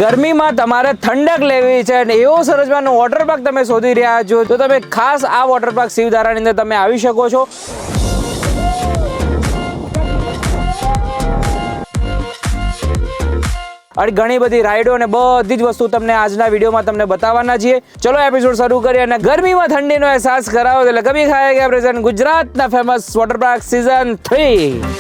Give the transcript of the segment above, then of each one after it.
ગરમીમાં તમારે ઠંડક લેવી છે અને એવો સરસ મજાનો વોટર પાર્ક તમે શોધી રહ્યા છો તો તમે ખાસ આ વોટર પાર્ક શિવધારાની અંદર તમે આવી શકો છો. અને ઘણી બધી રાઈડો અને બધી જ વસ્તુ તમને આજના વિડીયોમાં તમને બતાવવાના છીએ. ચલો એપિસોડ શરૂ કરીએ અને ગરમીમાં ઠંડીનો અહેસાસ કરાવો એટલે કભી ખાયેગા પ્રેઝન્ટ ગુજરાતના famous water park season 3.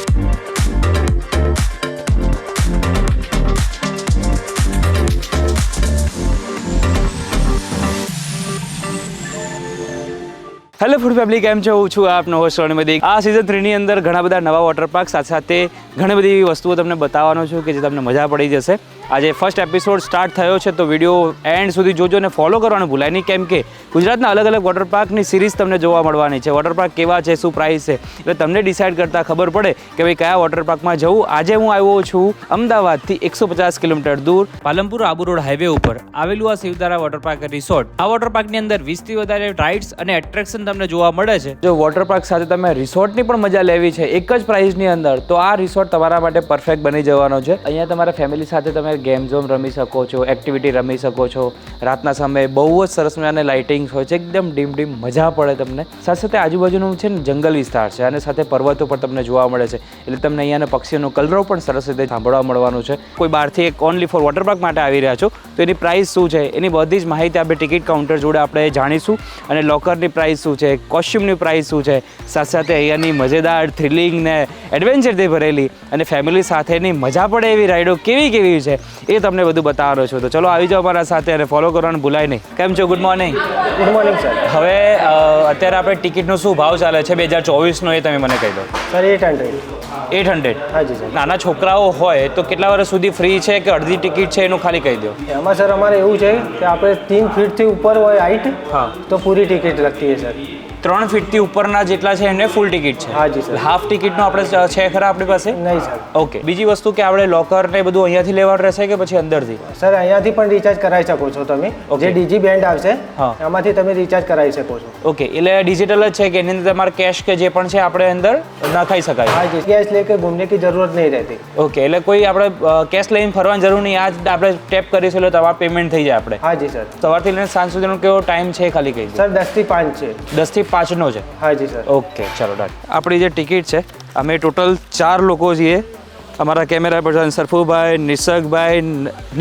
Hello food family, કેમ છો? હું છું આપનો હોસ્ટ રોનીમદી. આ સિઝન 3 ની અંદર ઘણા બધા નવા વોટર પાર્ક સાથે સાથે ઘણી બધી એવી વસ્તુઓ તમને બતાવવાનો છું કે જે તમને મજા પડી જશે. આજે ફર્સ્ટ એપિસોડ સ્ટાર્ટ થયો છે તો વિડીયો એન્ડ સુધી જોજો અને ફોલો કરવાનું ભૂલાય નહીં, કેમ કે ગુજરાતના અલગ અલગ વોટર પાર્કની સિરીઝ તમને જોવા મળવાની છે. વોટર પાર્ક કેવા છે, શું પ્રાઇસ છે, એટલે તમને ડિસાઇડ કરતાં ખબર પડે કે ભાઈ કયા વોટર પાર્કમાં જવું. આજે હું આવ્યો છું અમદાવાદથી 150 કિલોમીટર દૂર પાલનપુર આબુ રોડ હાઈવે ઉપર આવેલું આ શિવધારા વોટર પાર્ક રિસોર્ટ. આ વોટર પાર્કની અંદર 20થી વધારે રાઇડ્સ અને એટ્રેક્શન તમને જોવા મળે છે. જો વોટર પાર્ક સાથે તમે રિસોર્ટની પણ મજા લેવી છે એક જ પ્રાઇસની અંદર, તો આ રિસોર્ટ તમારા માટે પરફેક્ટ બની જવાનો છે. અહીંયા તમારા ફેમિલી સાથે તમે ગેમ ઝોન રમી શકો છો, એક્ટિવિટી રમી શકો છો. રાતના સમયે બહુ જ સરસ મજાની લાઇટિંગ્સ હોય છે, એકદમ ડીમ ડીમ મજા પડે તમને. સાથે સાથે આજુબાજુનું છે ને જંગલ વિસ્તાર છે અને સાથે પર્વતો પણ તમને જોવા મળે છે, એટલે તમને અહીંયાના પક્ષીઓનો કલરવ પણ સરસ રીતે સાંભળવા મળવાનું છે. કોઈ બહારથી એક ઓનલી ફોર વોટર પાર્ક માટે આવી રહ્યા છો તો એની પ્રાઇસ શું છે, એની બધી જ માહિતી આપણે ટિકિટ કાઉન્ટર જોડે આપણે જાણીશું. અને લોકરની પ્રાઇસ શું છે, કોસ્ચ્યુમની પ્રાઇસ શું છે, સાથે સાથે અહીંયાની મજેદાર થ્રિલિંગ ને એડવેન્ચરથી ભરેલી અને ફેમિલી સાથેની મજા પડે એવી રાઈડો કેવી કેવી છે એ તમને બધું બતાવવાનો છું. તો ચલો આવી જાઓ અમારા સાથે અને ફોલો કરવાનું ભૂલાય નહીં. કેમ છો? Good morning. Good morning sir. હવે અત્યારે આપણે ટિકિટનો શું ભાવ ચાલે છે 2024નો એ તમે મને કહી દો. સર 800. 800. હાજી સર. નાના છોકરાઓ હોય તો કેટલા વર્ષ સુધી ફ્રી છે કે અડધી ટિકિટ છે એનું ખાલી કહી દો. એમાં સર અમારે એવું છે કે આપણે 3 ફીટથી ઉપર હોય હાઈટ, હા, તો પૂરી ટિકિટ લગતી છે સર. 3 ફીટથી ઉપરના જેટલા છે એને ફૂલ ટિકિટ છે. હાજી સર. હાફ ટિકિટનો આપણે છે ખરા આપણી પાસે? નહીં સર. ઓકે. બીજી વસ્તુ કે આપણે લોકર ને બધું અહીંયાથી લેવાનું રહેશે કે પછી અંદરથી? સર અહીંયાથી પણ રિચાર્જ કરાવી શકો છો તમે. જે ડીજી બેન્ડ આવશે હા, એમાંથી તમે રિચાર્જ કરાવી શકો છો. ઓકે. એટલે ડિજિટલ જ છે કે એની અંદર તમારે કેશ કે જે પણ છે આપણે અંદર નખાઈ શકાય? હાજી. કેશ લેકે ઘૂમને કી જરૂરત નહીં રહેતી. ઓકે. એટલે કોઈ આપણે કેશ લઈને ફરવાની જરૂર નહીં, આ જ આપણે ટેપ કરીશું એટલે તમારું પેમેન્ટ થઈ જાય આપણે? હાજી સર. સવારથી લઈને સાંજ સુધીનો કેવો ટાઈમ છે ખાલી કહી દો. સર 10 થી 5 છે. 10 થી 5નો છે? હાજી સર. ઓકે, ચાલો ડન. આપણી જે ટિકિટ છે, અમે ટોટલ 4 લોકો છીએ. અમારા કેમેરા પર્સન સરફુભાઈ, નિસર્ગભાઈ,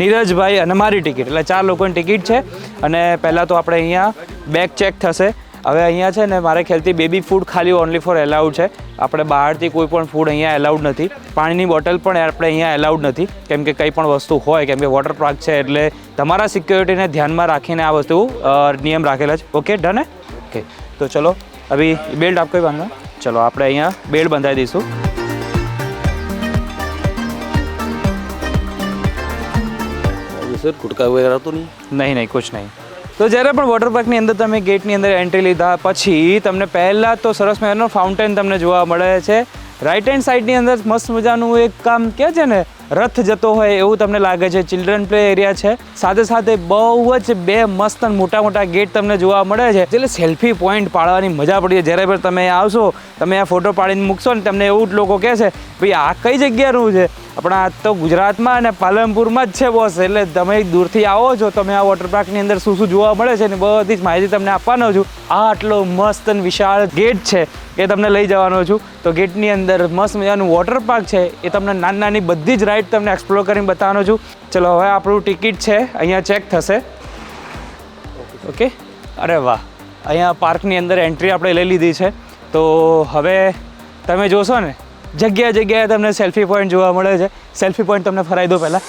નીરજભાઈ અને મારી ટિકિટ, એટલે 4 લોકોની ટિકિટ છે. અને પહેલાં તો આપણે અહીંયા બેગ ચેક થશે. હવે અહીંયા છે ને મારે ખ્યાલથી બેબી ફૂડ ખાલી ઓનલી ફોર એલાઉડ છે. આપણે બહારથી કોઈ પણ ફૂડ અહીંયા એલાઉડ નથી. પાણીની બોટલ પણ આપણે અહીંયા એલાઉડ નથી, કેમ કે કંઈ પણ વસ્તુ હોય, કેમ કે વોટર પાર્ક છે એટલે તમારા સિક્યોરિટીને ધ્યાનમાં રાખીને આ વસ્તુ નિયમ રાખેલા છે. ઓકે, ડન હે? ઓકે, તો ચલો અભી બેલ્ટ આપકો બાંધના. ચલો આપણે અહીંયા બેલ્ટ બંધાવી દઈશું. સર ગુટકા વગેરે તો નહીં નહીં, કુછ નહીં. તો જ્યારે પણ વોટર પાર્કની અંદર તમે ગેટની અંદર એન્ટ્રી લીધા પછી તમને પહેલાં તો સરસ મજાનો ફાઉન્ટેન તમને જોવા મળે છે. રાઈટ હેન્ડ સાઈડની અંદર મસ્ત મજાનું એક કામ કહે છે ને રથ જતો હોય એવું તમને લાગે છે. ચિલ્ડ્રન પ્લે એરિયા છે, સાથે સાથે બહુ જ 2 મસ્ત મોટા મોટા ગેટ તમને જોવા મળે છે, એટલે સેલ્ફી પોઈન્ટ પાડવાની મજા પડી જાય. જ્યારે પણ તમે આવશો, તમે આ ફોટો પાડીને મૂકશો ને તમને એવું જ લોકો કહેશે ભાઈ આ કઈ જગ્યાનું છે. આપણા આ તો ગુજરાતમાં અને પાલનપુરમાં જ છે બોસ. એટલે તમે દૂરથી આવો છો, તમે આ વોટર પાર્કની અંદર શું શું જોવા મળે છે ને બધી જ માહિતી તમને આપવાનો છું. આ આટલો મસ્ત અને વિશાળ ગેટ છે એ તમને લઈ જવાનો છું. તો ગેટની અંદર મસ્ત મજાનું વોટર પાર્ક છે, એ તમને નાની નાની બધી જ રાઈડ તમને એક્સપ્લોર કરીને બતાવવાનો છું. ચલો હવે આપણું ટિકિટ છે અહીંયા ચેક થશે. ઓકે, અરે વાહ, અહીંયા પાર્કની અંદર એન્ટ્રી આપણે લઈ લીધી છે. તો હવે તમે જોશો ને જગ્યાએ જગ્યાએ તમને સેલ્ફી પોઈન્ટ જોવા મળે છે. સેલ્ફી પોઈન્ટ તમને ફરાવી દો પહેલાં.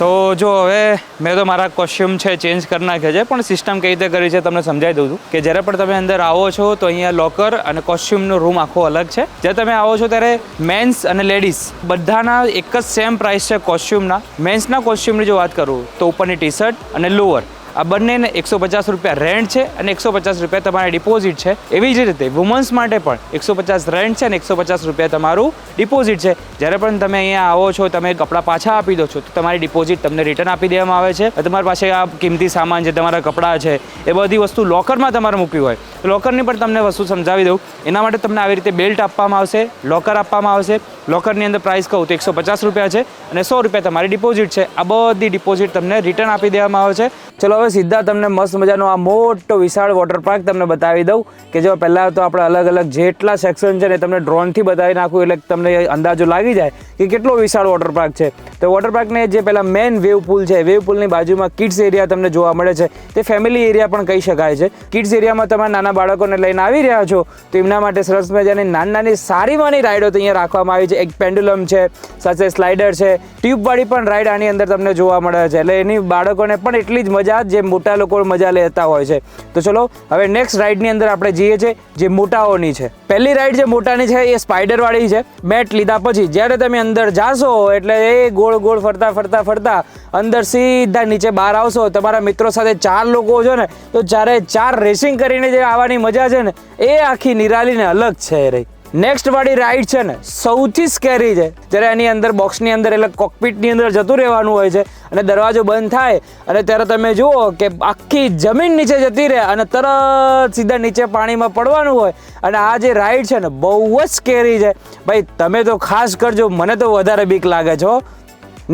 તો જો હવે મેં તો મારા કોસ્ચ્યુમ છે ચેન્જ કરી નાખ્યા છે, પણ સિસ્ટમ કઈ રીતે કરી છે તમને સમજાવી દઉં છું કે જ્યારે પણ તમે અંદર આવો છો તો અહીંયા લોકર અને કોસ્ચ્યુમનો રૂમ આખો અલગ છે. જ્યારે તમે આવો છો ત્યારે મેન્સ અને લેડીઝ બધાના એક જ સેમ પ્રાઇસ છે કોસ્ચ્યુમના. મેન્સના કોસ્ચ્યુમની જો વાત કરું તો ઉપરની ટી શર્ટ અને લોઅર આ બંનેને 150 રૂપિયા રેન્ટ છે અને 150 રૂપિયા તમારી ડિપોઝિટ છે. એવી જ રીતે વુમન્સ માટે પણ 150 રેન્ટ છે અને 150 રૂપિયા તમારું ડિપોઝિટ છે. જ્યારે પણ તમે અહીંયા આવો છો, તમે કપડાં પાછા આપી દો છો તો તમારી ડિપોઝિટ તમને રિટર્ન આપી દેવામાં આવે છે. તમારી પાસે આ કિંમતી સામાન છે, તમારા કપડાં છે, એ બધી વસ્તુ લોકરમાં તમારે મૂકવી હોય તો લોકરની પણ તમને વસ્તુ સમજાવી દઉં. એના માટે તમને આવી રીતે બેલ્ટ આપવામાં આવશે, લોકર આપવામાં આવશે. લોકરની અંદર પ્રાઇસ કહું તો 150 રૂપિયા છે અને 100 રૂપિયા તમારી ડિપોઝિટ છે. આ બધી ડિપોઝિટ તમને રિટર્ન આપી દેવામાં આવે છે. ચલો હવે સીધા તમને મસ્ત મજાનો આ મોટો વિશાળ વોટર પાર્ક તમને બતાવી દઉં કે જો પહેલાં તો આપણે અલગ અલગ જેટલા સેક્શન છે ને તમને ડ્રોનથી બતાવી નાખું એટલે તમને અંદાજો લાગી જાય કે કેટલો વિશાળ વોટર પાર્ક છે. તો વોટર પાર્કને જે પહેલાં મેઇન વેવ પુલ છે, વેવ પુલની બાજુમાં કિડ્સ એરિયા તમને જોવા મળે છે. તે ફેમિલી એરિયા પણ કહી શકાય છે. કિડ્સ એરિયામાં તમે નાના બાળકોને લઈને આવી રહ્યા છો તો એમના માટે સરસ મજાની નાની સારીમાંની રાઈડો તો અહીંયા રાખવામાં આવી છે. એક પેન્ડુલમ છે, સાથે સ્લાઇડર છે, ટ્યુબવાળી પણ રાઈડ આની અંદર તમને જોવા મળે છે. એટલે એની બાળકોને પણ એટલી જ મજા જે મોટા લોકો મજા લેતા હોય છે. તો ચલો હવે નેક્સ્ટ રાઈડની અંદર આપણે જઈએ છીએ જે મોટાઓની છે. પહેલી રાઈડ જે મોટાની છે એ સ્પાઈડરવાળી છે. મેટ લીધા પછી જ્યારે તમે અંદર જાશો એટલે એ ગોળ ગોળ ફરતા અંદર સીધા નીચે બહાર આવશો. તમારા મિત્રો સાથે 4 લોકો છો ને તો 4 રેસિંગ કરીને જે આવવાની મજા છે ને એ આખી નિરાલીને અલગ છે રહી. નેક્સ્ટ વાળી રાઈડ છે ને સૌથી સ્કેરી છે. જ્યારે એની અંદર બોક્સની અંદર એટલે કોકપીટની અંદર જતું રહેવાનું હોય છે અને દરવાજો બંધ થાય અને ત્યારે તમે જુઓ કે આખી જમીન નીચે જતી રહે અને તરત સીધા નીચે પાણીમાં પડવાનું હોય. અને આ જે રાઈડ છે ને બહુ જ સ્કેરી છે ભાઈ. તમે તો ખાસ કરજો, મને તો વધારે બીક લાગે છે.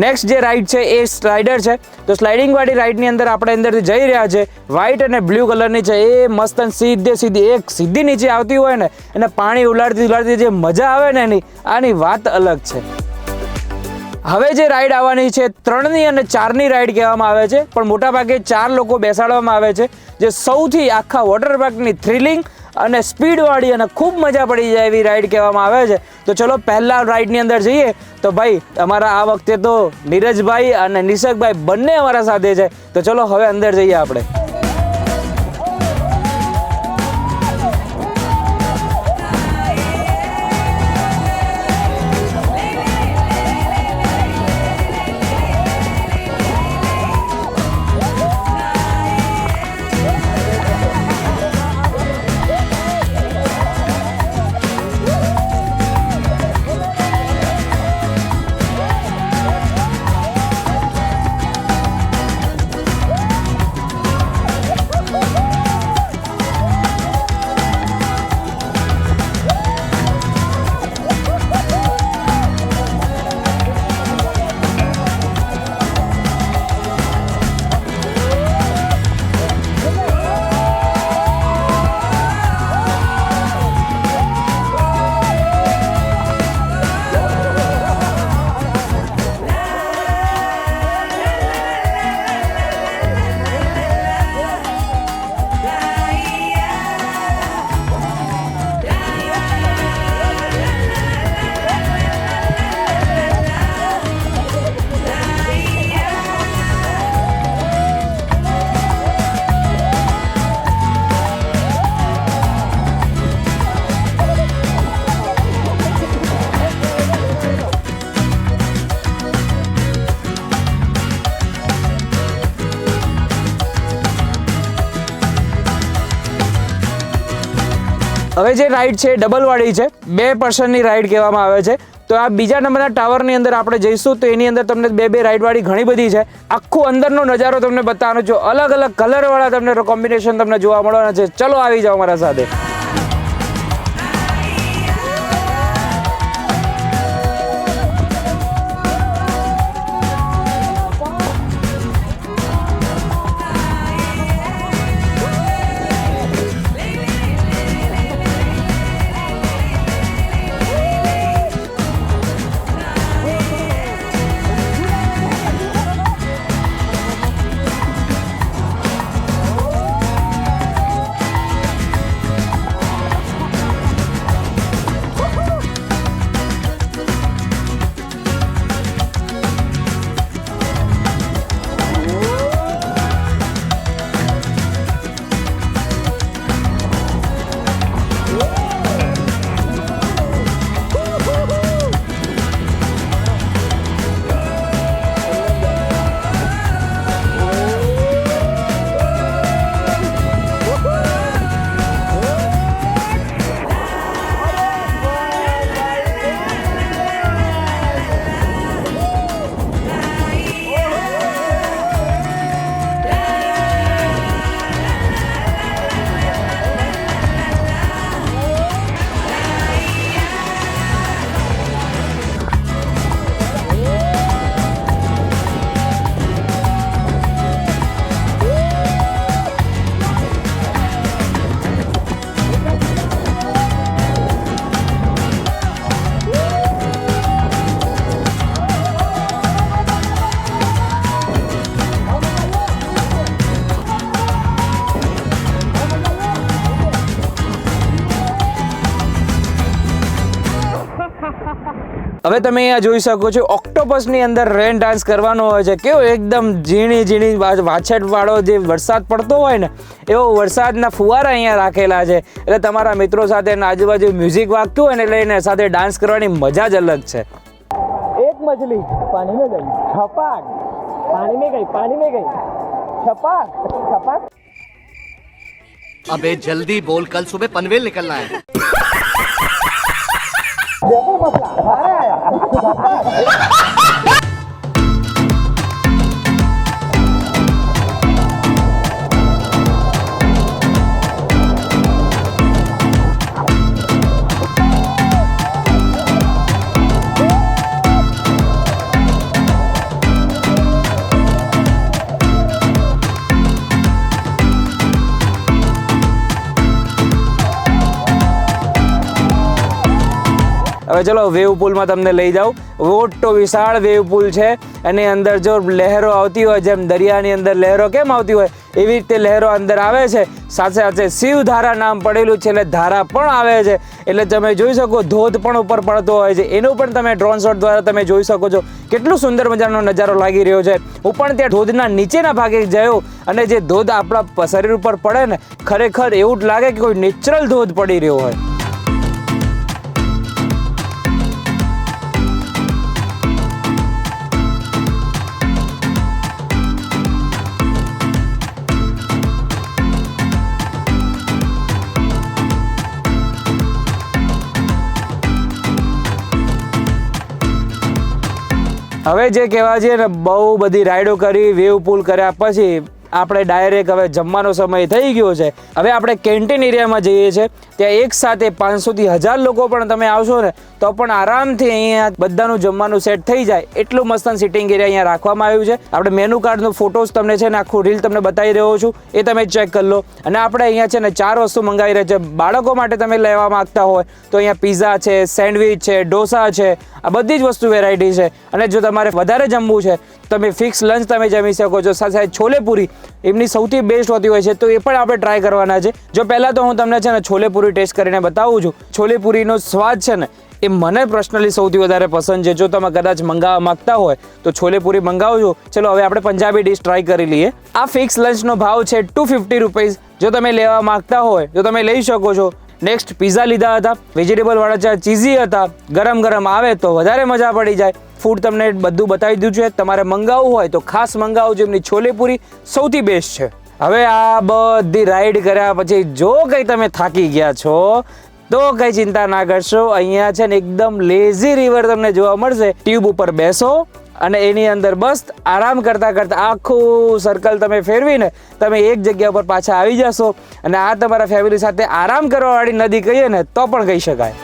નેક્સ્ટ જે રાઈડ છે એ સ્લાઇડર છે. તો સ્લાઇડિંગવાળી રાઈડની અંદર આપણે અંદરથી જઈ રહ્યા છે. વ્હાઇટ અને બ્લુ કલરની છે. એ મસ્ત સીધી નીચે આવતી હોય ને એને પાણી ઉલાડતી જે મજા આવે ને આની વાત અલગ છે. હવે જે રાઈડ આવવાની છે 3ની અને 4ની રાઈડ કહેવામાં આવે છે, પણ મોટાભાગે 4 લોકો બેસાડવામાં આવે છે. જે સૌથી આખા વોટર પાર્કની થ્રિલિંગ અને સ્પીડવાળી અને ખૂબ મજા પડી જાય એવી રાઈડ કહેવામાં આવે છે. તો ચલો પહેલા રાઈડની અંદર જઈએ. તો ભાઈ અમારા આ વખતે તો નીરજભાઈ અને નિશકભાઈ બંને અમારા સાથે છે. તો ચલો હવે અંદર જઈએ આપણે. હવે જે રાઈડ છે ડબલવાળી છે. 2 પર્સનની રાઈડ કહેવામાં આવે છે. તો આ બીજા નંબરના ટાવરની અંદર આપણે જઈશું તો એની અંદર તમને 2 રાઈડવાળી ઘણી બધી છે. આખો અંદરનો નજારો તમને બતાવવાનો છે. અલગ અલગ કલરવાળા તમને કોમ્બિનેશન તમને જોવા મળવાના છે. ચલો આવી જાઓ મારા સાથે. હવે તમે અહીંયા જોઈ શકો છો ઓક્ટોપસની અંદર રેન ડાન્સ કરવાનો હોય છે. કેવો એકદમ ઝીણી વાછેટવાળો જે વરસાદ પડતો હોય ને એવો વરસાદના ફુવારા અહીંયા રાખેલા છે. એટલે તમારા મિત્રો સાથે આજુબાજુ મ્યુઝિક વાગતું હોય ને લઈને સાથે ડાન્સ કરવાની મજા જ અલગ છે. એક મછલી પાણી में गई छपाक पानी में गई छपाक छपाक. अबे जल्दी बोल, कल सुबह पनवेल निकलना है. હવે ચલો વેવ પુલમાં તમને લઈ જાઉં. મોટો વિશાળ વેવ પુલ છે. એની અંદર જો લહેરો આવતી હોય, જેમ દરિયાની અંદર લહેરો કેમ આવતી હોય એવી રીતે લહેરો અંદર આવે છે. સાથે સાથે શિવધારા નામ પડેલું છે એટલે ધારા પણ આવે છે. એટલે તમે જોઈ શકો ધોધ પણ ઉપર પડતો હોય છે. એનું પણ તમે ડ્રોન શોટ દ્વારા તમે જોઈ શકો છો. કેટલું સુંદર મજાનો નજારો લાગી રહ્યો છે. હું પણ ત્યાં ધોધના નીચેના ભાગે ગયો અને જે ધોધ આપણા શરીર ઉપર પડે ને ખરેખર એવું જ લાગે કે કોઈ નેચરલ ધોધ પડી રહ્યો હોય. હવે જે કહેવા છે ને બહુ બધી રાઈડો કરી, વેવ પુલ કર્યા પછી આપણે ડાયરેક્ટ હવે જમવાનો સમય થઈ ગયો છે. હવે આપણે કેન્ટીન એરિયામાં જઈએ છીએ. ત્યાં એક સાથે 500 થી 1000 લોકો પણ તમે આવશો ને તો પણ આરામથી અહીંયા બધાનું જમવાનું સેટ થઈ જાય એટલું મસ્ત સિટિંગ એરિયા અહીંયા રાખવામાં આવ્યું છે. આપણે મેનુ કાર્ડનો ફોટોસ તમને છે ને આખું રીલ તમને બતાવી રહ્યો છું, એ તમે ચેક કરી લો. અને આપણે અહીંયા છે ને 4 વસ્તુ મંગાવી રહ્યા છે. બાળકો માટે તમે લેવા માંગતા હોય તો અહીંયા પીઝા છે, સેન્ડવિચ છે, ઢોસા છે, આ બધી જ વસ્તુ વેરાયટી છે. અને જો તમારે વધારે જમવું છે તમે ફિક્સ લંચ તમે જમી શકો છો. સાથે સાથે છોલે પૂરી એમની સૌથી બેસ્ટ હોતી હોય છે તો એ પણ આપણે ટ્રાય કરવાના છે. જો પહેલાં તો હું તમને છે ને છોલે પૂરી ટેસ્ટ કરીને બતાવું છું. છોલે પૂરીનો સ્વાદ છે ને એ મને પર્સનલી સૌથી વધારે પસંદ છે. જો તમે કદાચ મંગાવવા માંગતા હોય તો છોલે પૂરી મંગાવજો. ચલો હવે આપણે પંજાબી ડિશ ટ્રાય કરી લઈએ. આ ફિક્સ લંચનો ભાવ છે 250 રૂપીઝ. જો તમે લેવા માંગતા હોય તો તમે લઈ શકો છો. નેક્સ્ટ પીઝા લીધા હતા, વેજીટેબલ વાળા છે, ચીઝી હતા. ગરમ ગરમ આવે તો વધારે મજા પડી જાય. ફૂડ તમને બધું બતાવી દીધું છે. તમારે મંગાવવું હોય તો ખાસ મંગાવજો. એમની છોલે પૂરી સૌથી બેસ્ટ છે. હવે આ બધી રાઈડ કર્યા પછી જો કંઈ તમે થાકી ગયા છો તો કઈ ચિંતા ના કરશો. અહીંયા છે ને એકદમ લેઝી રિવર તમને જોવા મળશે. ટ્યુબ ઉપર બેસો અને એની અંદર બસ આરામ કરતા કરતા આખું સર્કલ તમે ફેરવીને તમે એક જગ્યા પર પાછા આવી જશો. અને આ તમારા ફેમિલી સાથે આરામ કરવાવાળી નદી કહીએ ને તો પણ કહી શકાય.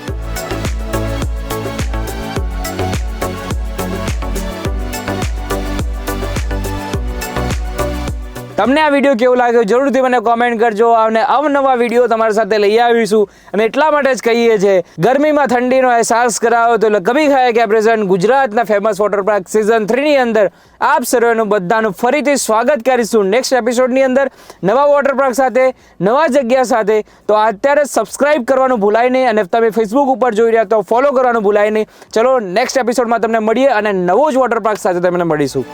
તમને આ વિડીયો કેવો લાગ્યો જરૂરથી મને કોમેન્ટ કરજો. અને અવનવા વિડીયો તમારી સાથે લઈ આવીશું. અને એટલા માટે જ કહીએ છીએ ગરમીમાં ઠંડીનો અહેસાસ કરાવો તો કભી ખાયા ક્યાં પ્રેઝન્ટ ગુજરાતના ફેમસ વોટર પાર્ક સિઝન 3 ની અંદર આપ સર્વેનું બધાનું ફરીથી સ્વાગત કરીશું નેક્સ્ટ એપિસોડની અંદર નવા વોટર પાર્ક સાથે, નવા જગ્યા સાથે. તો અત્યારે સબસ્ક્રાઇબ કરવાનું ભૂલાય નહીં. અને તમે ફેસબુક ઉપર જોઈ રહ્યા તો ફોલો કરવાનું ભૂલાય નહીં. ચલો નેક્સ્ટ એપિસોડમાં તમને મળીએ અને નવો જ વોટર પાર્ક સાથે તમને મળીશું.